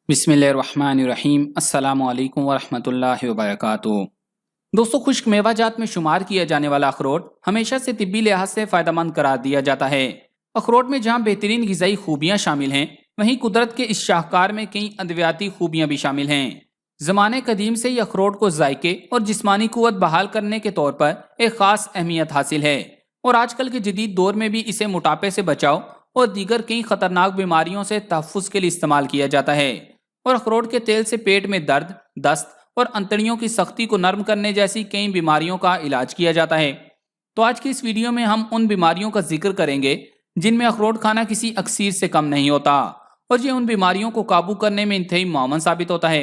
बिस्मिल्लाहिर्रहमानिर्रहीम। अस्सलामु अलैकुम वरहमतुल्लाहि वबरकातुहू। दोस्तों, खुश्क मेवाजात में शुमार किया जाने वाला अखरोट हमेशा से तिब्बी लिहाज से फ़ायदेमंद करार दिया जाता है। अखरोट में जहाँ बेहतरीन ग़िज़ाई खूबियाँ शामिल हैं, वहीं कुदरत के इस शाहकार में कई अद्वियाती खूबियाँ भी शामिल हैं। ज़माने कदीम से ही अखरोट को जायके और जिस्मानी क़ुव्वत बहाल करने के तौर पर एक ख़ास अहमियत हासिल है, और आजकल के जदीद दौर में भी इसे मोटापे से बचाव और दीगर कई ख़तरनाक बीमारियों से तहफ़्फ़ुज़ के लिए इस्तेमाल किया जाता है। और अखरोट के तेल से पेट में दर्द, दस्त और अंतड़ियों की सख्ती को नरम करने जैसी कई बीमारियों का इलाज किया जाता है। तो आज की इस वीडियो में हम उन बीमारियों का जिक्र करेंगे जिनमें अखरोट खाना किसी अक्सीर से कम नहीं होता, और ये उन बीमारियों को काबू करने में इंतहाई मुआवन साबित होता है।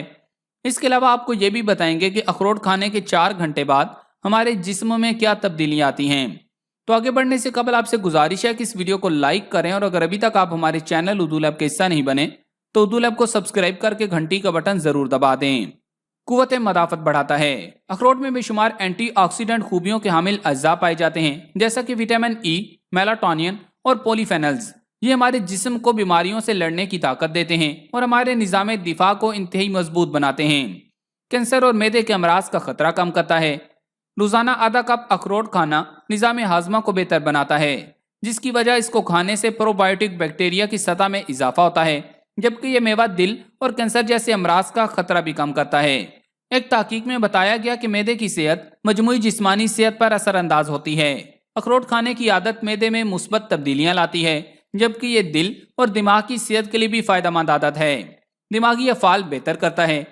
इसके अलावा आपको ये भी बताएंगे कि अखरोट खाने के 4 घंटे बाद हमारे जिस्म में क्या तब्दीलियाँ आती हैं। तो आगे बढ़ने से कबल आपसे गुजारिश है कि इस वीडियो को लाइक करें, और अगर अभी तक आप हमारे चैनल उर्दू लैब का हिस्सा नहीं बने तो उर्दू लैब को सब्सक्राइब करके घंटी का बटन जरूर दबा दें। कुव्वत मदाफत बढ़ाता है। अखरोट में बेशुमार एंटीऑक्सीडेंट खूबियों के हामिल अज्जा पाए जाते हैं, जैसा कि विटामिन ई, मेलाटोनिन और पॉलीफेनल्स। ये हमारे जिस्म को बीमारियों से लड़ने की ताकत देते हैं और हमारे निज़ाम दिफा को इंतहाई मजबूत बनाते हैं। कैंसर और मैदे के अमराज का खतरा कम करता है। रोजाना आधा कप अखरोट खाना निज़ाम हाजमा को बेहतर बनाता है, जिसकी वजह इसको खाने से प्रोबायोटिक बैक्टीरिया की सतह में इजाफा होता है, जबकि यह मेवा दिल और कैंसर जैसे अमराज का खतरा भी कम करता है। एक तहकीक में बताया गया कि मैदे की सेहत मजमूई जिस्मानी सेहत पर असरअंदाज होती है। अखरोट खाने की आदत मैदे में मुस्बत तब्दीलियां लाती है, जबकि ये दिल और दिमाग की सेहत के लिए भी फायदेमंद आदत है। दिमागी अफ़ाल बेहतर करता है।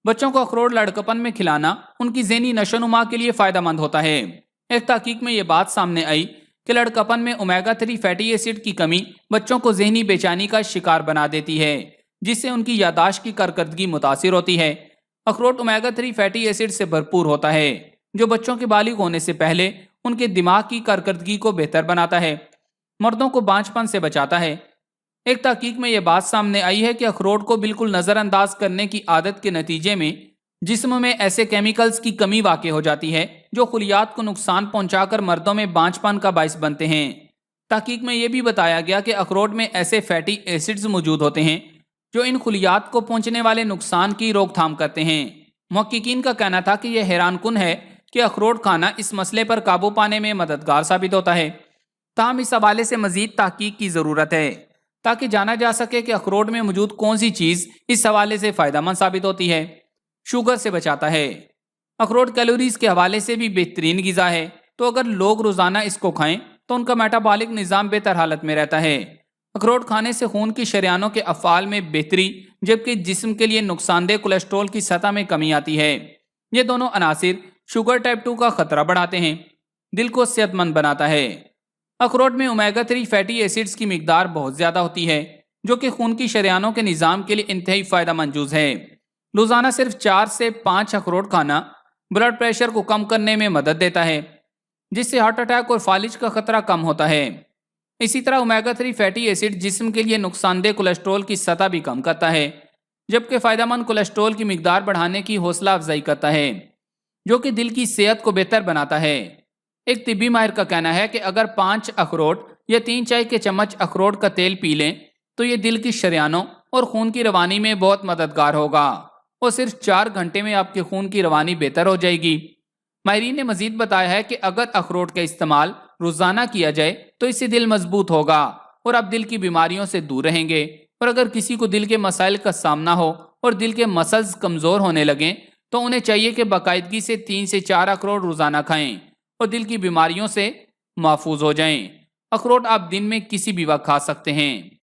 बच्चों को अखरोट लड़कपन में खिलाना उनकी ज़हनी नशोनुमा के लिए फायदेमंद होता है। एक तहकीक में ये बात सामने आई कि लड़कपन में ओमेगा 3 फैटी एसिड की कमी बच्चों को ज़हनी बेचैनी का शिकार बना देती है, जिससे उनकी यादाश्त की कारकर्दगी मुतासिर होती है। अखरोट ओमेगा 3 फैटी एसिड से भरपूर होता है, जो बच्चों के बालिग होने से पहले उनके दिमाग की कारकर्दगी को बेहतर बनाता है। मर्दों को बांझपन से बचाता है। एक तहकीक में यह बात सामने आई है कि अखरोट को बिल्कुल नज़रअंदाज करने की आदत के नतीजे में जिस्म में ऐसे केमिकल्स की कमी वाक़ई हो जाती है जो खुलियात को नुकसान पहुंचाकर मर्दों में बांझपन का बाइस बनते हैं। तहकीक में यह भी बताया गया कि अखरोट में ऐसे फैटी एसिड्स मौजूद होते हैं जो इन खुलियात को पहुंचने वाले नुकसान की रोकथाम करते हैं। मुहक्किकीन का कहना था कि यह हैरानकुन है कि अखरोट खाना इस मसले पर काबू पाने में मददगार साबित होता है। ताहम इस हवाले से मजीद तहकीक की ज़रूरत है, ताकि जाना जा सके कि अखरोट में मौजूद कौन सी चीज़ इस हवाले से फ़ायदेमंद साबित होती है। शुगर से बचाता है। अखरोट कैलोरीज के हवाले से भी बेहतरीन ग़िज़ा है, तो अगर लोग रोज़ाना इसको खाएं तो उनका मेटाबॉलिक निज़ाम बेहतर हालत में रहता है। अखरोट खाने से खून की शरियानों के अफ़ाल में बेहतरी, जबकि जिस्म के लिए नुकसानदेह कोलेस्ट्रॉल की सतह में कमी आती है। ये दोनों अनासिर शुगर टाइप 2 का खतरा बढ़ाते हैं। दिल को सेहतमंद बनाता है। अखरोट में ओमेगा 3 फैटी एसिड्स की मिकदार बहुत ज़्यादा होती है, जो कि खून की शरियानों के निज़ाम के लिए इंतहाई फ़ायदेमंद जुज़ है। रोज़ाना सिर्फ 4 से 5 अखरोट खाना ब्लड प्रेशर को कम करने में मदद देता है, जिससे हार्ट अटैक और फालिज का खतरा कम होता है। इसी तरह ओमेगा 3 फैटी एसिड जिस्म के लिए नुकसानदेह कोलेस्ट्रॉल की सतह भी कम करता है, जबकि फ़ायदेमंद कोलेस्ट्रॉल की मिकदार बढ़ाने की हौसला अफजाई करता है, जो कि दिल की सेहत को बेहतर बनाता है। एक तिब्बी माहिर का कहना है कि अगर 5 अखरोट या 3 चाय के चम्मच अखरोट का तेल पी लें तो ये दिल की शरियानों और खून की रवानी में बहुत मददगार होगा, और सिर्फ 4 घंटे में आपके खून की रवानी बेहतर हो जाएगी। माहिरीन ने मजीद बताया है कि अगर अखरोट का इस्तेमाल रोजाना किया जाए तो इससे दिल मजबूत होगा और आप दिल की बीमारियों से दूर रहेंगे। और अगर किसी को दिल के मसाइल का सामना हो और दिल के मसल्स कमजोर होने लगें तो उन्हें चाहिए कि बाकायदगी से 3 से 4 अखरोट रोजाना खाएं और दिल की बीमारियों से महफूज हो जाएं। अखरोट आप दिन में किसी भी वक्त खा सकते हैं।